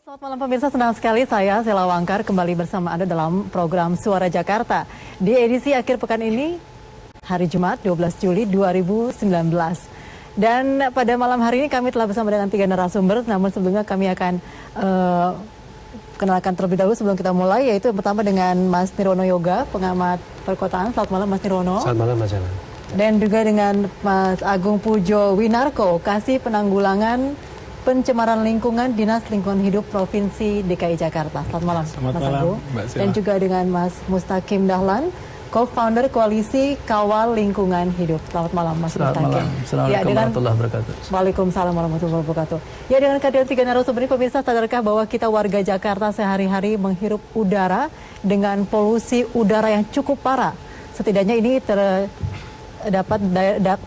Selamat malam pemirsa, senang sekali saya Sela Wangkar kembali bersama Anda dalam program Suara Jakarta. Di edisi akhir pekan ini, hari Jumat 12 Juli 2019. Dan pada malam hari ini kami telah bersama dengan 3 narasumber, namun sebelumnya kami akan kenalkan terlebih dahulu sebelum kita mulai, yaitu yang pertama dengan Mas Nirwono Yoga, pengamat perkotaan. Selamat malam Mas Nirwono. Selamat malam Mas Sela. Dan juga dengan Mas Agung Pujo Winarko, Kasih Penanggulangan Pencemaran Lingkungan Dinas Lingkungan Hidup Provinsi DKI Jakarta. Selamat malam, Selamat Mas malam, Agung. Mbak Sela. Dan juga dengan Mas Mustaqim Dahlan, co-founder Koalisi Kawal Lingkungan Hidup. Selamat malam, Mas Selamat Mustaqim. malam. Assalamualaikum warahmatullahi wabarakatuh. Waalaikumsalam warahmatullahi wabarakatuh. Ya, dengan kehadiran 3 narasumber ini, pemirsa, sadarkah bahwa kita warga Jakarta sehari-hari menghirup udara dengan polusi udara yang cukup parah? Setidaknya ini terdapat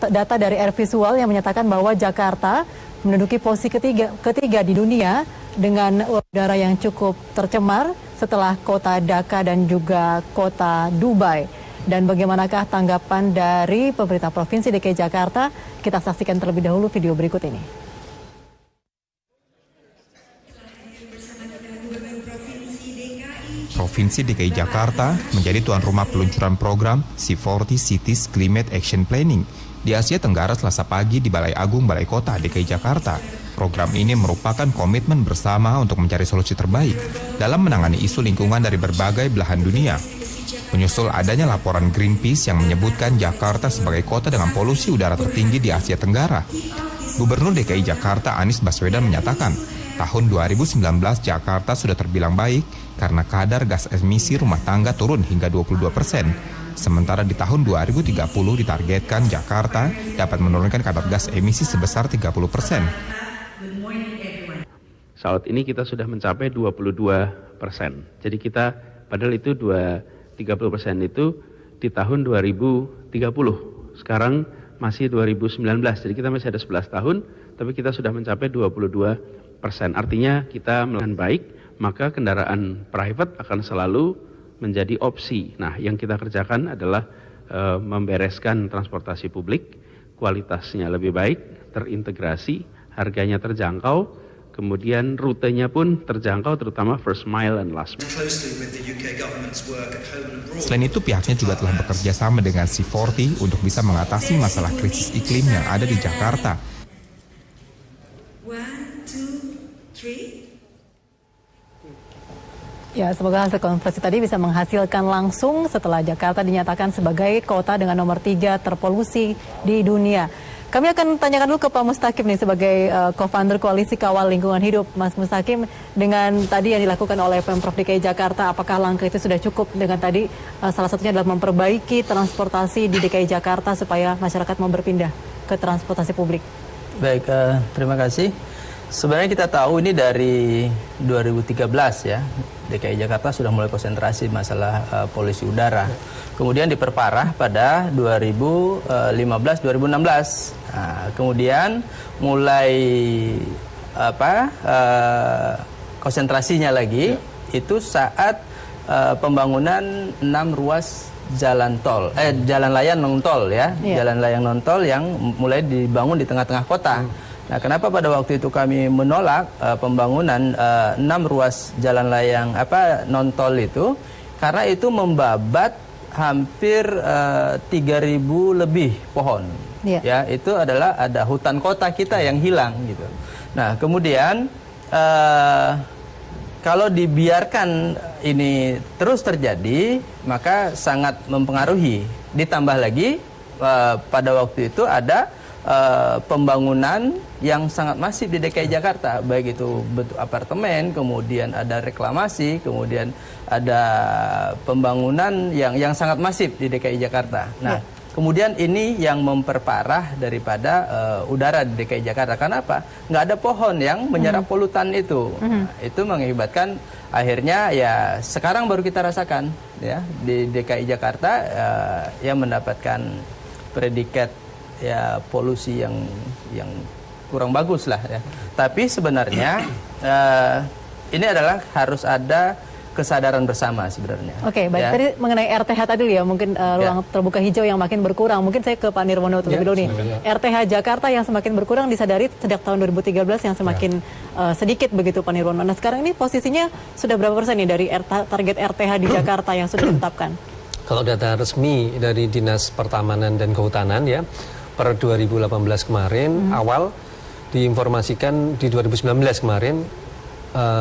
data dari Air Visual yang menyatakan bahwa Jakarta menduduki posisi ketiga di dunia dengan udara yang cukup tercemar setelah kota Dhaka dan juga kota Dubai. Dan bagaimanakah tanggapan dari pemerintah Provinsi DKI Jakarta? Kita saksikan terlebih dahulu video berikut ini. Provinsi DKI Jakarta menjadi tuan rumah peluncuran program C40 Cities Climate Action Planning di Asia Tenggara Selasa pagi di Balai Agung Balai Kota DKI Jakarta. Program ini merupakan komitmen bersama untuk mencari solusi terbaik dalam menangani isu lingkungan dari berbagai belahan dunia. Menyusul adanya laporan Greenpeace yang menyebutkan Jakarta sebagai kota dengan polusi udara tertinggi di Asia Tenggara. Gubernur DKI Jakarta Anies Baswedan menyatakan, tahun 2019 Jakarta sudah terbilang baik karena kadar gas emisi rumah tangga turun hingga 22%. Sementara di tahun 2030 ditargetkan Jakarta dapat menurunkan kadar gas emisi sebesar 30%. Saat ini kita sudah mencapai 22%. Jadi kita, padahal itu 30% itu di tahun 2030. Sekarang masih 2019, jadi kita masih ada 11 tahun, tapi kita sudah mencapai 22%. Artinya kita melakukan baik, maka kendaraan private akan selalu menjadi opsi. Nah, yang kita kerjakan adalah membereskan transportasi publik, kualitasnya lebih baik, terintegrasi, harganya terjangkau, kemudian rutenya pun terjangkau, terutama first mile and last mile. Selain itu, pihaknya juga telah bekerja sama dengan C40 untuk bisa mengatasi masalah krisis iklim yang ada di Jakarta. Ya, semoga hasil konferensi tadi bisa menghasilkan langsung setelah Jakarta dinyatakan sebagai kota dengan nomor 3 terpolusi di dunia. Kami akan tanyakan dulu ke Pak Mustaqim nih sebagai co-founder Koalisi Kawal Lingkungan Hidup. Mas Mustaqim, dengan tadi yang dilakukan oleh Pemprov DKI Jakarta, apakah langkah itu sudah cukup dengan tadi salah satunya adalah memperbaiki transportasi di DKI Jakarta supaya masyarakat mau berpindah ke transportasi publik? Baik, terima kasih. Sebenarnya kita tahu ini dari 2013 ya, DKI Jakarta sudah mulai konsentrasi masalah polusi udara. Kemudian diperparah pada 2015-2016. Nah, kemudian mulai konsentrasinya lagi itu saat pembangunan 6 ruas jalan layang non tol ya, jalan layang non tol yang mulai dibangun di tengah-tengah kota. Nah, kenapa pada waktu itu kami menolak pembangunan 6 ruas jalan layang non tol itu? Karena itu membabat hampir 3.000 lebih pohon. Ya, itu adalah ada hutan kota kita yang hilang gitu. Nah, kemudian kalau dibiarkan ini terus terjadi, maka sangat mempengaruhi. Ditambah lagi pada waktu itu ada pembangunan yang sangat masif di DKI Jakarta, baik itu apartemen, kemudian ada reklamasi, kemudian ada pembangunan yang sangat masif di DKI Jakarta. Nah, kemudian ini yang memperparah daripada udara di DKI Jakarta. Kenapa? Nggak ada pohon yang menyerap polutan itu. Nah, itu mengakibatkan akhirnya ya sekarang baru kita rasakan ya di DKI Jakarta yang mendapatkan predikat ya polusi yang kurang bagus lah ya. Tapi sebenarnya ini adalah harus ada kesadaran bersama sebenarnya. Oke, baik. Ya. Tadi mengenai RTH tadi ya, mungkin ruang terbuka hijau yang makin berkurang. Mungkin saya ke Pak Nirwono terlebih dulu nih. RTH Jakarta yang semakin berkurang disadari sejak tahun 2013 yang semakin sedikit begitu Pak Nirwono. Nah sekarang ini posisinya sudah berapa persen nih dari target RTH di Jakarta yang sudah ditetapkan? Kalau data resmi dari Dinas Pertamanan dan Kehutanan ya, per 2018 kemarin awal diinformasikan di 2019 kemarin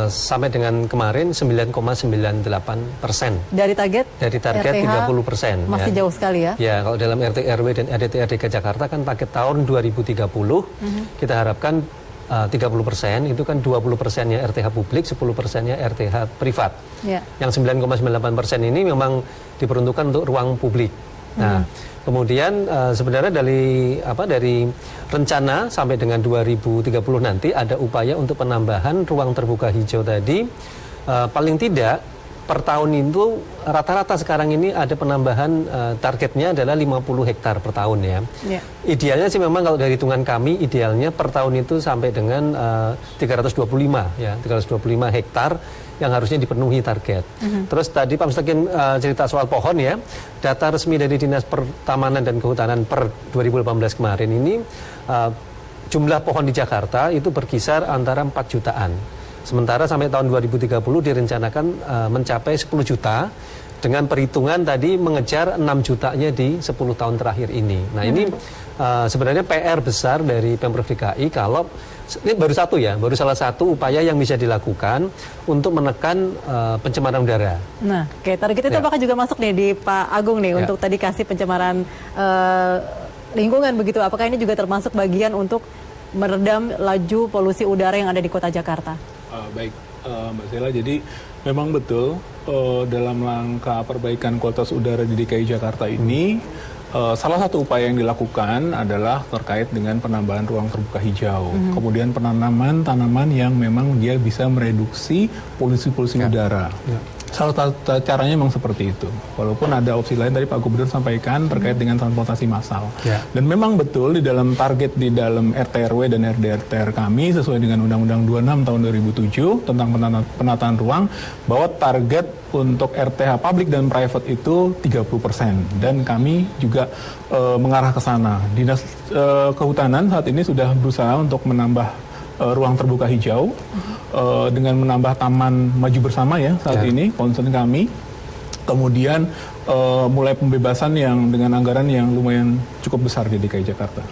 sampai dengan kemarin 9,98%. Dari target? Dari target RTH 30%. masih jauh sekali ya? Ya, kalau dalam RT RW dan RDTR DKI Jakarta kan target tahun 2030 kita harapkan 30% itu kan 20%-nya RTH publik, 10%-nya RTH privat. Ya. Yang 9,98% ini memang diperuntukkan untuk ruang publik. Nah, kemudian sebenarnya dari rencana sampai dengan 2030 nanti ada upaya untuk penambahan ruang terbuka hijau tadi paling tidak per tahun itu rata-rata sekarang ini ada penambahan targetnya adalah 50 hektar per tahun ya. Yeah. Idealnya sih memang kalau dari hitungan kami idealnya per tahun itu sampai dengan 325 hektar yang harusnya dipenuhi target. Terus tadi Pak Mustaqim cerita soal pohon ya. Data resmi dari Dinas Pertamanan dan Kehutanan per 2018 kemarin ini jumlah pohon di Jakarta itu berkisar antara 4 jutaan. Sementara sampai tahun 2030 direncanakan mencapai 10 juta dengan perhitungan tadi mengejar 6 jutanya di 10 tahun terakhir ini. Nah ini sebenarnya PR besar dari Pemprov DKI kalau ini baru salah satu upaya yang bisa dilakukan untuk menekan pencemaran udara. Nah, oke, target itu apakah juga masuk nih di Pak Agung nih untuk tadi kasih pencemaran lingkungan begitu? Apakah ini juga termasuk bagian untuk meredam laju polusi udara yang ada di Kota Jakarta? Baik, Mbak Sela. Jadi memang betul dalam langkah perbaikan kualitas udara di DKI Jakarta ini salah satu upaya yang dilakukan adalah terkait dengan penambahan ruang terbuka hijau. Kemudian penanaman tanaman yang memang dia bisa mereduksi polusi-polusi udara. Salah satu caranya memang seperti itu. Walaupun ada opsi lain tadi Pak Gubernur sampaikan terkait dengan transportasi massal. Dan memang betul di dalam target di dalam RT/RW dan RDTR kami sesuai dengan Undang-Undang 26 tahun 2007 tentang penataan ruang bahwa target untuk RTH publik dan private itu 30%. Dan kami juga mengarah ke sana. Dinas Kehutanan saat ini sudah berusaha untuk menambah ruang terbuka hijau dengan menambah taman maju bersama ya saat ini concern kami. Kemudian mulai pembebasan yang dengan anggaran yang lumayan cukup besar di DKI Jakarta.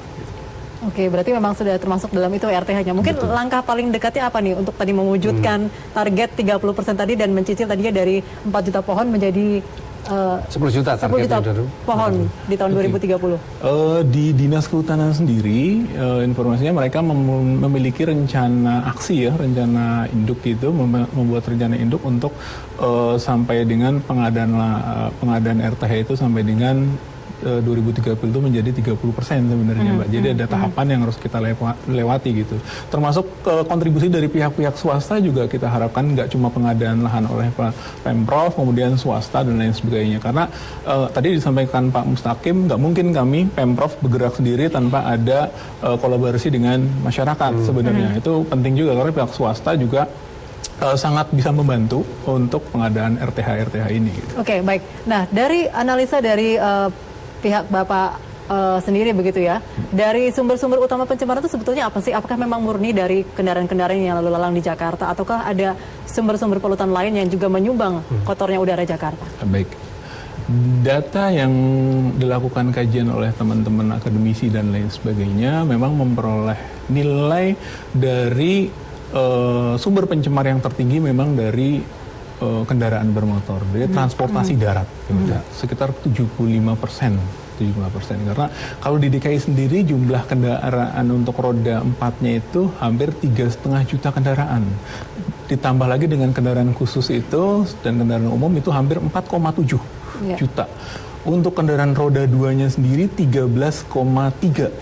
Oke, berarti memang sudah termasuk dalam itu RTH-nya. Mungkin langkah paling dekatnya apa nih untuk tadi mewujudkan target 30% tadi dan mencicil tadinya dari 4 juta pohon menjadi 10 juta pohon di tahun 2030. Di Dinas Kehutanan sendiri informasinya mereka memiliki rencana aksi ya, rencana induk itu membuat rencana induk untuk sampai dengan pengadaan RTH itu sampai dengan 2030 itu menjadi 30% sebenarnya Mbak. Jadi ada tahapan yang harus kita lewati gitu. Termasuk kontribusi dari pihak-pihak swasta juga kita harapkan nggak cuma pengadaan lahan oleh Pemprov, kemudian swasta dan lain sebagainya. Karena tadi disampaikan Pak Mustaqim, nggak mungkin kami Pemprov bergerak sendiri tanpa ada kolaborasi dengan masyarakat sebenarnya. Itu penting juga karena pihak swasta juga sangat bisa membantu untuk pengadaan RTH ini. Gitu. Oke, baik. Nah, dari analisa dari pihak Bapak sendiri begitu ya, dari sumber-sumber utama pencemaran itu sebetulnya apa sih? Apakah memang murni dari kendaraan-kendaraan yang lalu lalang di Jakarta, ataukah ada sumber-sumber polutan lain yang juga menyumbang kotornya udara Jakarta? Baik. Data yang dilakukan kajian oleh teman-teman akademisi dan lain sebagainya memang memperoleh nilai dari sumber pencemar yang tertinggi memang dari kendaraan bermotor, dari transportasi darat, sekitar 75%. Karena kalau di DKI sendiri jumlah kendaraan untuk roda 4-nya itu hampir 3,5 juta kendaraan. Ditambah lagi dengan kendaraan khusus itu dan kendaraan umum itu hampir 4,7 juta. Untuk kendaraan roda 2-nya sendiri 13,3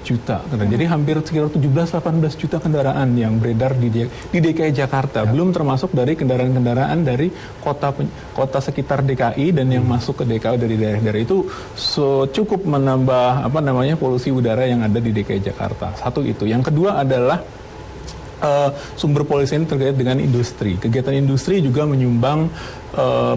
juta. Jadi hampir sekitar 17-18 juta kendaraan yang beredar di DKI Jakarta. Belum termasuk dari kendaraan-kendaraan dari kota sekitar DKI dan yang masuk ke DKI dari daerah-daerah itu cukup menambah polusi udara yang ada di DKI Jakarta. Satu itu. Yang kedua adalah sumber polusi ini terkait dengan industri. Kegiatan industri juga menyumbang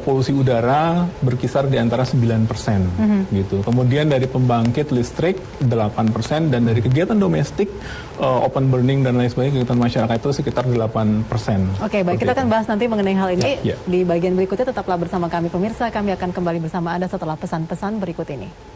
polusi udara berkisar di antara 9%, gitu. Kemudian dari pembangkit listrik 8%, dan dari kegiatan domestik, open burning dan lain sebagainya, kegiatan masyarakat itu sekitar 8%. Oke, baik, kita akan bahas nanti mengenai hal ini Ya. di bagian berikutnya. Tetaplah bersama kami pemirsa, kami akan kembali bersama Anda setelah pesan-pesan berikut ini.